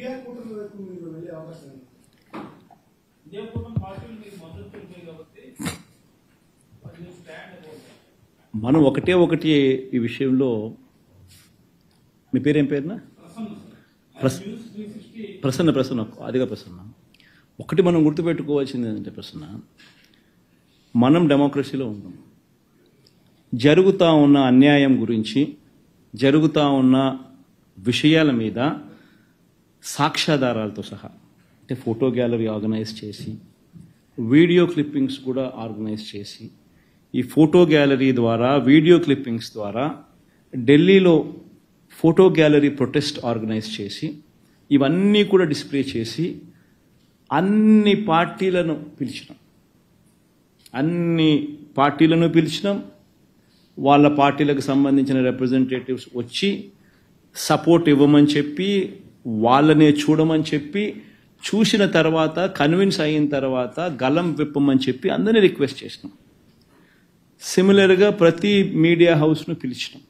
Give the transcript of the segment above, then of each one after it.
India కూటమి వైపు మీరు వెళ్ళే అవకాశం ఉంది. ఇండియా కూటమి పార్టీలు మీకు మద్దతు తెలిపాయి కాబట్టి మనం ఒకటి ఈ విషయంలో మీ పేరేం పేరునా ప్రసన్న అదిగా ప్రసన్న. ఒకటి మనం గుర్తుపెట్టుకోవాల్సింది ఏంటంటే ప్రసన్న, మనం డెమోక్రసీలో ఉన్నాం. జరుగుతూ ఉన్న అన్యాయం గురించి, జరుగుతూ ఉన్న విషయాల మీద సాక్ష్యాధారాలతో సహా, అంటే ఫోటో గ్యాలరీ ఆర్గనైజ్ చేసి, వీడియో క్లిప్పింగ్స్ కూడా ఆర్గనైజ్ చేసి, ఈ ఫోటో గ్యాలరీ ద్వారా, వీడియో క్లిప్పింగ్స్ ద్వారా ఢిల్లీలో ఫోటో గ్యాలరీ ప్రొటెస్ట్ ఆర్గనైజ్ చేసి, ఇవన్నీ కూడా డిస్ప్లే చేసి అన్ని పార్టీలను పిలిచినాం. వాళ్ళ పార్టీలకు సంబంధించిన రిప్రజెంటేటివ్స్ వచ్చి సపోర్ట్ ఇవ్వమని చెప్పి, వాళ్ళనే చూడమని చెప్పి, చూసిన తర్వాత కన్విన్స్ అయిన తర్వాత గలం విప్పమని చెప్పి అందరినీ రిక్వెస్ట్ చేసినాం. సిమిలర్గా ప్రతి మీడియా హౌస్ను పిలిచినాం.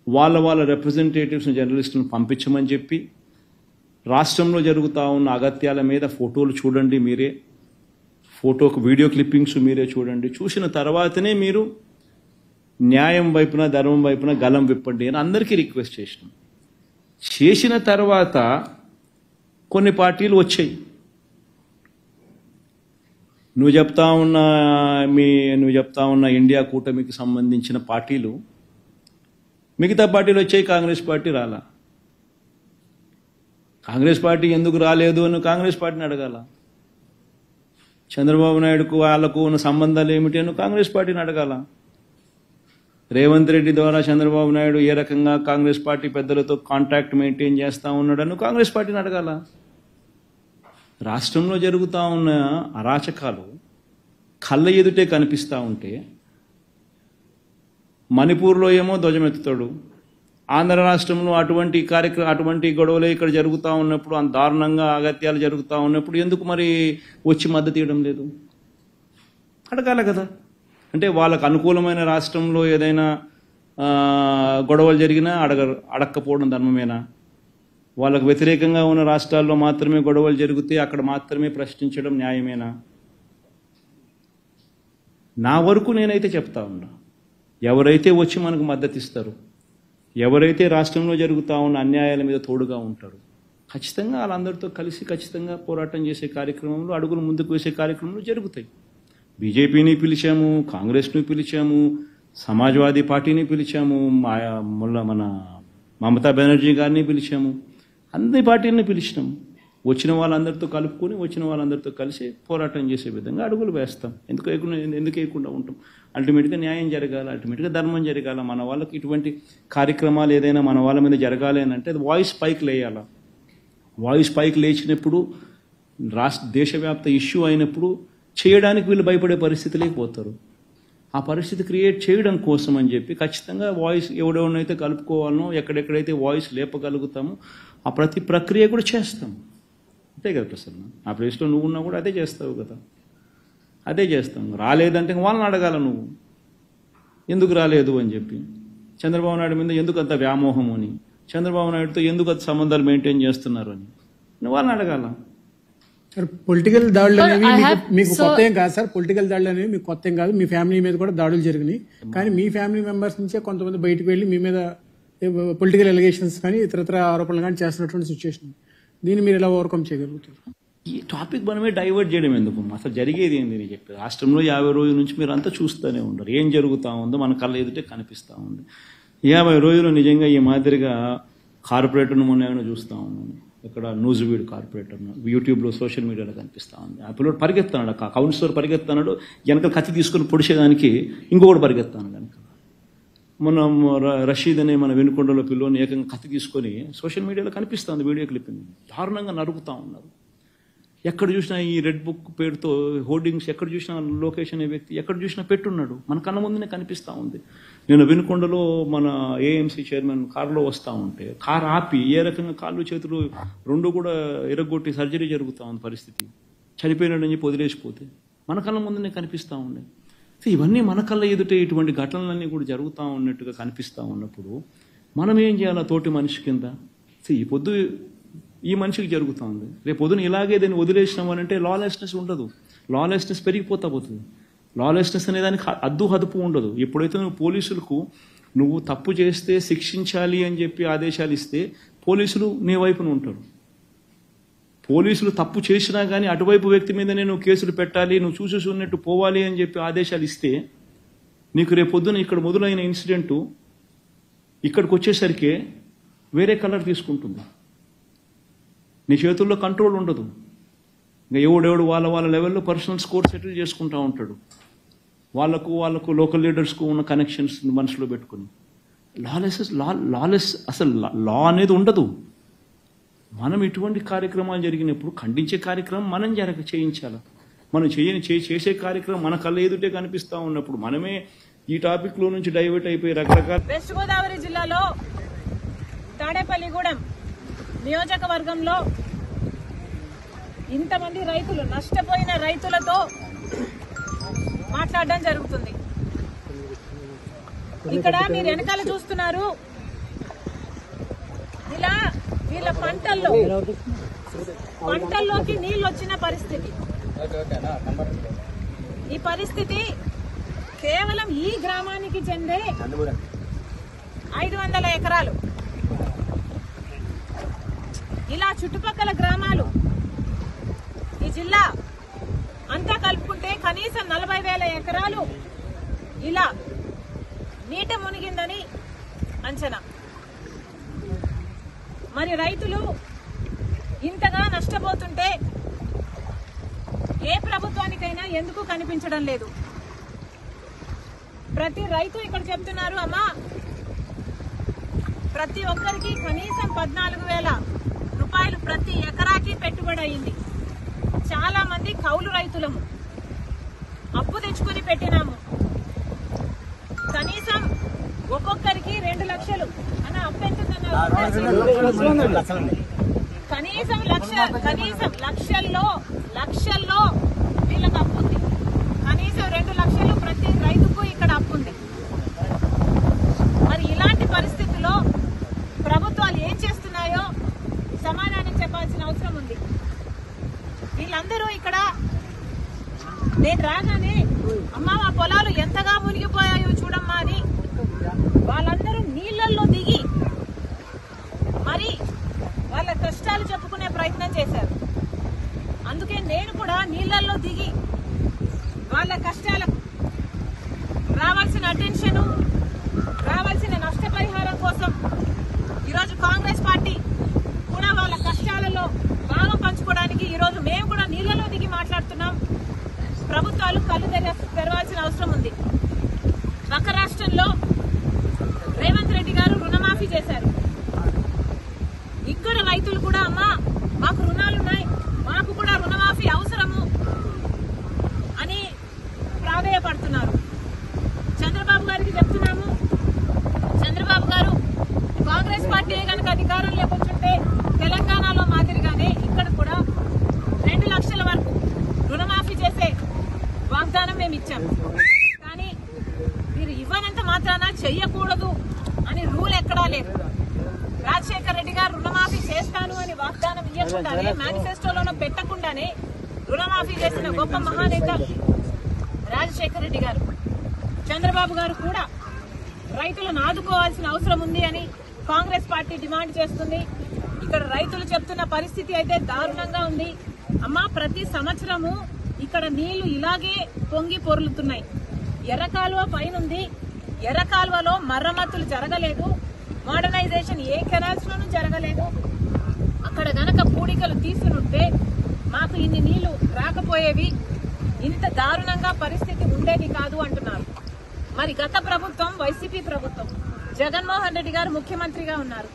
వాళ్ళ రిప్రజెంటేటివ్స్ని, జర్నలిస్టులను పంపించమని చెప్పి, రాష్ట్రంలో జరుగుతూ ఉన్న అగత్యాల మీద ఫోటోలు చూడండి మీరే, వీడియో క్లిప్పింగ్స్ మీరే చూడండి, చూసిన తర్వాతనే మీరు న్యాయం వైపున, ధర్మం వైపున గలం విప్పండి అని అందరికీ రిక్వెస్ట్ చేసినాం. చేసిన తర్వాత కొన్ని పార్టీలు వచ్చాయి. నువ్వు చెప్తా ఉన్న ఇండియా కూటమికి సంబంధించిన పార్టీలు, మిగతా పార్టీలు వచ్చాయి, కాంగ్రెస్ పార్టీ రాలా. కాంగ్రెస్ పార్టీ ఎందుకు రాలేదు అని కాంగ్రెస్ పార్టీని అడగాల. చంద్రబాబు నాయుడుకు వాళ్ళకు ఉన్న సంబంధాలు ఏమిటి అని కాంగ్రెస్ పార్టీని అడగాల. రేవంత్ రెడ్డి ద్వారా చంద్రబాబు నాయుడు ఏ రకంగా కాంగ్రెస్ పార్టీ పెద్దలతో కాంటాక్ట్ మెయింటైన్ చేస్తూ ఉన్నాడని కాంగ్రెస్ పార్టీని అడగాల. రాష్ట్రంలో జరుగుతూ ఉన్న అరాచకాలు కళ్ళ ఎదుటే కనిపిస్తూ ఉంటే, మణిపూర్లో ఏమో ధ్వజమెత్తుతాడు, ఆంధ్ర రాష్ట్రంలో అటువంటి గొడవలు ఇక్కడ జరుగుతూ ఉన్నప్పుడు, అంత దారుణంగా అగత్యాలు జరుగుతూ ఉన్నప్పుడు ఎందుకు మరి వచ్చి మద్దతు ఇవ్వడం లేదు? అడగాల కదా. అంటే వాళ్ళకు అనుకూలమైన రాష్ట్రంలో ఏదైనా గొడవలు జరిగినా అడక్కపోవడం ధర్మమేనా? వాళ్ళకు వ్యతిరేకంగా ఉన్న రాష్ట్రాల్లో మాత్రమే గొడవలు జరిగితే అక్కడ మాత్రమే ప్రశ్నించడం న్యాయమేనా? నా వరకు నేనైతే చెప్తా ఉన్నా, ఎవరైతే వచ్చి మనకు మద్దతు ఇస్తారు, ఎవరైతే రాష్ట్రంలో జరుగుతూ ఉన్న అన్యాయాల మీద తోడుగా ఉంటారు, ఖచ్చితంగా వాళ్ళందరితో కలిసి ఖచ్చితంగా పోరాటం చేసే కార్యక్రమంలో, అడుగులు ముందుకు వేసే కార్యక్రమంలో జరుగుతాయి. బీజేపీని పిలిచాము, కాంగ్రెస్ను పిలిచాము, సమాజ్వాదీ పార్టీని పిలిచాము, మన మమతా బెనర్జీ గారిని పిలిచాము, అన్ని పార్టీలని పిలిచినాము. వచ్చిన వాళ్ళందరితో కలుపుకొని, వచ్చిన వాళ్ళందరితో కలిసి పోరాటం చేసే విధంగా అడుగులు వేస్తాం. ఎందుకు వేయకుండా ఉంటాం? అల్టిమేట్గా న్యాయం జరగాలి, అల్టిమేట్గా ధర్మం జరగాల. మన వాళ్ళకి ఇటువంటి కార్యక్రమాలు ఏదైనా మన వాళ్ళ మీద జరగాలి అని అంటే అది వాయిస్ పైకి లేయాల. వాయిస్ పైకి లేచినప్పుడు, దేశవ్యాప్త ఇష్యూ అయినప్పుడు చేయడానికి వీళ్ళు భయపడే పరిస్థితి లేకపోతారు. ఆ పరిస్థితి క్రియేట్ చేయడం కోసం అని చెప్పి ఖచ్చితంగా వాయిస్ ఎవడెవడనైతే కలుపుకోవాలనో, ఎక్కడెక్కడైతే వాయిస్ లేపగలుగుతామో ఆ ప్రతి ప్రక్రియ కూడా చేస్తాం. అంతే కదా ప్రసన్న? ఆ ప్లేస్లో నువ్వు ఉన్నా కూడా అదే చేస్తావు కదా. అదే చేస్తాం. రాలేదంటే వాళ్ళని అడగాల, నువ్వు ఎందుకు రాలేదు అని చెప్పి. చంద్రబాబు నాయుడు మీద ఎందుకు అంత వ్యామోహం అని, చంద్రబాబు నాయుడుతో ఎందుకు అంత సంబంధాలు మెయింటైన్ చేస్తున్నారు అని నువ్వు వాళ్ళని అడగాల. సార్, పొలిటికల్ దాడులు అనేవి మీకు కొత్త ఏం కాదు సార్. పొలిటికల్ దాడులు అనేవి మీకు కొత్త ఏం కాదు. మీ ఫ్యామిలీ మీద కూడా దాడులు జరిగినాయి. కానీ మీ ఫ్యామిలీ మెంబర్స్ నుంచే కొంతమంది బయటకు వెళ్ళి మీ మీద పొలిటికల్ ఎలిగేషన్స్ కానీ ఇతరత్ర ఆరోపణలు కానీ చేస్తున్నటువంటి సిచ్యువేషన్, దీన్ని మీరు ఎలా ఓవర్కమ్ చేయగలుగుతారు? ఈ టాపిక్ మనమే డైవర్ట్ చేయడం ఎందుకు? అసలు జరిగేది ఏంది నేను చెప్పేది. రాష్ట్రంలో 50 రోజుల నుంచి మీరు అంతా చూస్తూనే ఉండరు, ఏం జరుగుతూ ఉందో మన కళ్ళ ఎదుటే కనిపిస్తూ ఉంది. 50 రోజులు నిజంగా ఈ మాదిరిగా కార్పొరేటర్ను మొన్న చూస్తూ ఉన్నాను. ఇక్కడ న్యూజివీడ్ కార్పొరేటర్ను యూట్యూబ్లో, సోషల్ మీడియాలో కనిపిస్తూ ఉంది. ఆ పిల్లడు పరిగెత్తాడు, కౌన్సిలర్ పరిగెత్తాడు, వెనక కత్తి తీసుకుని పొడిచేదానికి ఇంకొకటి పరిగెత్తాను కనుక. మనం రషీద్ అనే మన వెనుకొండలో పిల్లోని ఏకంగా కత్తి తీసుకొని సోషల్ మీడియాలో కనిపిస్తుంది వీడియో క్లిప్పింగ్. దారుణంగా నరుకుతూ ఉన్నారు. ఎక్కడ చూసినా ఈ రెడ్ బుక్ పేరుతో హోర్డింగ్స్, ఎక్కడ చూసినా లోకేష్ అనే వ్యక్తి ఎక్కడ చూసినా పెట్టున్నాడు, మన కళ్ళ ముందునే కనిపిస్తూ ఉంది. నేను వెనుకొండలో మన ఏఎంసీ చైర్మన్ కారులో వస్తూ ఉంటే కారు ఆపి ఏ రకంగా కాళ్ళు చేతులు రెండు కూడా ఎరగొట్టి సర్జరీ జరుగుతూ ఉంది. పరిస్థితి చనిపోయినాడని చెప్పి వదిలేసిపోతే మన కళ్ళ ముందునే కనిపిస్తూ ఉన్నాయి. ఇవన్నీ మన కళ్ళ ఎదుటే ఇటువంటి ఘటనలన్నీ కూడా జరుగుతూ ఉన్నట్టుగా కనిపిస్తూ ఉన్నప్పుడు మనం ఏం చేయాలా తోటి మనిషి కింద? ఈ పొద్దు ఈ మనిషికి జరుగుతూ ఉంది. రేపు పొద్దున ఇలాగే దాన్ని వదిలేసినాం అని అంటే లాలెస్నెస్ ఉండదు, లాలెస్నెస్ పెరిగిపోతా పోతుంది. లాలెస్నెస్ అనే దానికి హద్దు ఉండదు. ఎప్పుడైతే నువ్వు పోలీసులకు నువ్వు తప్పు చేస్తే శిక్షించాలి అని చెప్పి ఆదేశాలు ఇస్తే పోలీసులు నీ వైపున ఉంటారు. పోలీసులు తప్పు చేసినా కానీ అటువైపు వ్యక్తి మీదనే నువ్వు కేసులు పెట్టాలి, నువ్వు చూసి ఉన్నట్టు పోవాలి అని చెప్పి ఆదేశాలు ఇస్తే నీకు రేపు పొద్దున ఇక్కడ మొదలైన ఇన్సిడెంటు ఇక్కడికి వచ్చేసరికి వేరే కలర్ తీసుకుంటుంది. నీ చేతుల్లో కంట్రోల్ ఉండదు. ఇంకా ఎవడెవడు వాళ్ళ లెవెల్లో పర్సనల్ స్కోర్ సెటిల్ చేసుకుంటూ ఉంటాడు. వాళ్ళకు లోకల్ లీడర్స్కు ఉన్న కనెక్షన్స్ మనసులో పెట్టుకుని లాలెస్ అసలు లా అనేది ఉండదు. మనం ఇటువంటి కార్యక్రమాలు జరిగినప్పుడు ఖండించే కార్యక్రమం మనం చేయించాలి. మనం చేసే కార్యక్రమం మన కళ్ళ ఎదుటే కనిపిస్తూ ఉన్నప్పుడు మనమే ఈ టాపిక్ లో నుంచి డైవర్ట్ అయిపోయి రకరకాల. వెస్ట్ గోదావరి జిల్లాలో తాడేపల్లిగూడెం నియోజకవర్గంలో ఇంతమంది రైతులు, నష్టపోయిన రైతులతో మాట్లాడడం జరుగుతుంది. ఇక్కడ మీరు వెనకాల చూస్తున్నారు, ఇలా వీళ్ళ పంటల్లోకి నీళ్లు వచ్చిన పరిస్థితి. ఈ పరిస్థితి కేవలం ఈ గ్రామానికి చెందే 500 ఎకరాలు. ఇలా చుట్టుపక్కల గ్రామాలు ఈ జిల్లా అంతా కలుపుకుంటే కనీసం 40,000 ఎకరాలు ఇలా నీట మునిగిందని అంచనా. మరి రైతులు ఇంతగా నష్టపోతుంటే ఏ ప్రభుత్వానికైనా ఎందుకు కనిపించడం లేదు? ప్రతి రైతు ఇక్కడ చెప్తున్నారు, అమ్మా ప్రతి ఒక్కరికి కనీసం 14,000 రూపాయలు ప్రతి ఎకరాకి పెట్టుబడి అయింది. చాలా మంది కౌలు రైతులము, అప్పు తెచ్చుకుని పెట్టినాము. కనీసం ఒక్కొక్కరికి 2 లక్షలు అన్న అప్పు ఎంత కనీసం లక్షల్లో వీళ్ళకి అప్పు ఉంది. కనీసం 2 లక్షలు ప్రతి రైతుకు ఇక్కడ అప్పు ఉంది. మరి ఇలాంటి పరిస్థితుల్లో ప్రభుత్వాలు ఏం చేస్తున్నాయో సమాధానం చెప్పాల్సిన అవసరం ఉంది. వీళ్ళందరూ ఇక్కడ నేను రాగానే అమ్మా మా పొలాలు ఎంతగా మునిగిపోయాయో చూడమ్మా అని వాళ్ళందరూ నీళ్లలో దిగి మరి వాళ్ళ కష్టాలు చెప్పుకునే ప్రయత్నం చేశారు. అందుకే నేను కూడా నీళ్లలో దిగి వాళ్ళ కష్టాలకు రావాల్సిన అటెన్షన్, రావాల్సిన నష్టపరిహారం కోసం ఈరోజు కాంగ్రెస్ పార్టీ కూడా వాళ్ళ కష్టాలలో భాగం పంచుకోవడానికి ఈరోజు మేము కూడా నీళ్లలో దిగి మాట్లాడుతున్నాం. ప్రభుత్వాలు కళ్ళు తెరవాల్సిన అవసరం ఉంది. పక్క రాష్ట్రంలో రేవంత్ రెడ్డి గారు రుణమాఫీ చేశారు. ఇక్కడ రైతులు కూడా అమ్మా మాకు రుణాలున్నాయి, మాకు కూడా రుణమాఫీ అవసరము అని ప్రాధేయపడుతున్నారు. చంద్రబాబు గారికి చెప్తున్నాము, చంద్రబాబు గారు కాంగ్రెస్ పార్టీ కనుక అధికారంలోకి వచ్చుంటే తెలంగాణలో మాదిరిగానే ఇక్కడ కూడా 2 లక్షల వరకు రుణమాఫీ చేసే వాగ్దానం మేము ఇచ్చాము. కానీ మీరు ఇవ్వనంత మాత్రాన చెయ్యకూడదు అని రూల్ ఎక్కడా లేదు. రాజశేఖర రెడ్డి గారు రుణమాఫీ చేస్తాను అని వాగ్దానం ఇవ్వకుండానే, మేనిఫెస్టోలోనూ పెట్టకుండానే రుణమాఫీ చేసిన గొప్ప మహానేత రాజశేఖర రెడ్డి గారు. చంద్రబాబు గారు కూడా రైతులను ఆదుకోవాల్సిన అవసరం ఉంది అని కాంగ్రెస్ పార్టీ డిమాండ్ చేస్తుంది. ఇక్కడ రైతులు చెప్తున్న పరిస్థితి అయితే దారుణంగా ఉంది. అమ్మా ప్రతి సంవత్సరము ఇక్కడ నీళ్లు ఇలాగే పొంగి పొర్లుతున్నాయి. ఎర్రకాలువ పైనుంది, ఎర్రకాలువలో మరమ్మతులు జరగలేదు, మోడర్నైజేషన్ ఏ కెనాల్స్ లోనూ జరగలేదు. అక్కడ గనక పూడికలు తీసునుంటే మాకు ఇన్ని నీళ్లు రాకపోయేవి, ఇంత దారుణంగా పరిస్థితి ఉండేది కాదు అంటున్నారు. మరి గత ప్రభుత్వం వైసీపీ ప్రభుత్వం, జగన్మోహన్ రెడ్డి గారు ముఖ్యమంత్రిగా ఉన్నారు.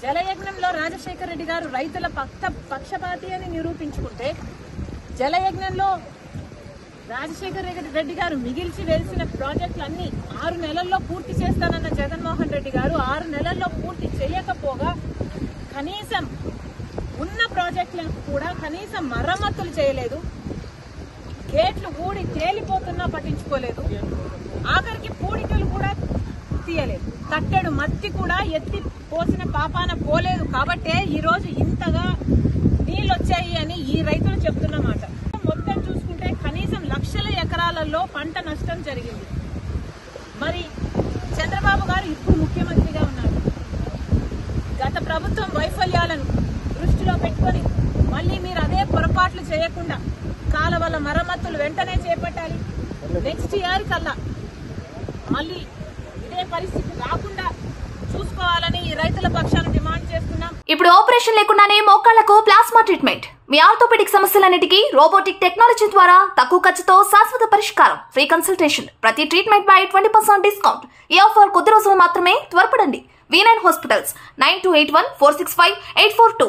జలయజ్ఞంలో రాజశేఖర రెడ్డి గారు రైతుల పక్షపాతి అని నిరూపించుకుంటే, జలయజ్ఞంలో రాజశేఖర రెడ్డి గారు మిగిల్చి వేసిన ప్రాజెక్టులన్నీ 6 నెలల్లో పూర్తి చేస్తానన్న జగన్మోహన్ రెడ్డి గారు 6 నెలల్లో పూర్తి చేయకపోగా కనీసం ఉన్న ప్రాజెక్టులకు కూడా కనీసం మరమ్మతులు చేయలేదు. గేట్లు ఊడి తేలిపోతున్నా పట్టించుకోలేదు. ఆఖరికి పూడికలు కూడా తీయలేదు. కట్టెడు మత్తి కూడా ఎత్తి పోసిన పాపాన పోలేదు. కాబట్టే ఈరోజు ఇంతగా పంట నష్టం జరిగింది. మరి చంద్రబాబు గారు ఇప్పుడు ముఖ్యమంత్రిగా ఉన్నారు. గత ప్రభుత్వం వైఫల్యాలను దృష్టిలో పెట్టుకొని మళ్ళీ మీరు అదే పొరపాట్లు చేయకుండా కాలువల మరమ్మతులు వెంటనే చేపట్టాలి. నెక్స్ట్ ఇయర్ కల్లా మళ్ళీ ఇదే పరిస్థితి రాకుండా చూసుకోవాలని ఈ రైతుల పక్షాన డిమాండ్ చేస్తున్నాం. ఇప్పుడు ఆపరేషన్ లేకుండానే మోకాళ్లకు ప్లాస్మా ట్రీట్మెంట్. మీ ఆర్థోపెడిక్ సమస్యలన్నిటికీ రోబోటిక్ టెక్నాలజీ ద్వారా తక్కువ ఖర్చుతో శాశ్వత పరిష్కారం. Free consultation. ప్రతి ట్రీట్మెంట్ పై 20% డిస్కౌంట్. ఈ ఆఫర్ కొద్ది రోజులు మాత్రమే. త్వరపడండి. V9 hospitals 9281465842.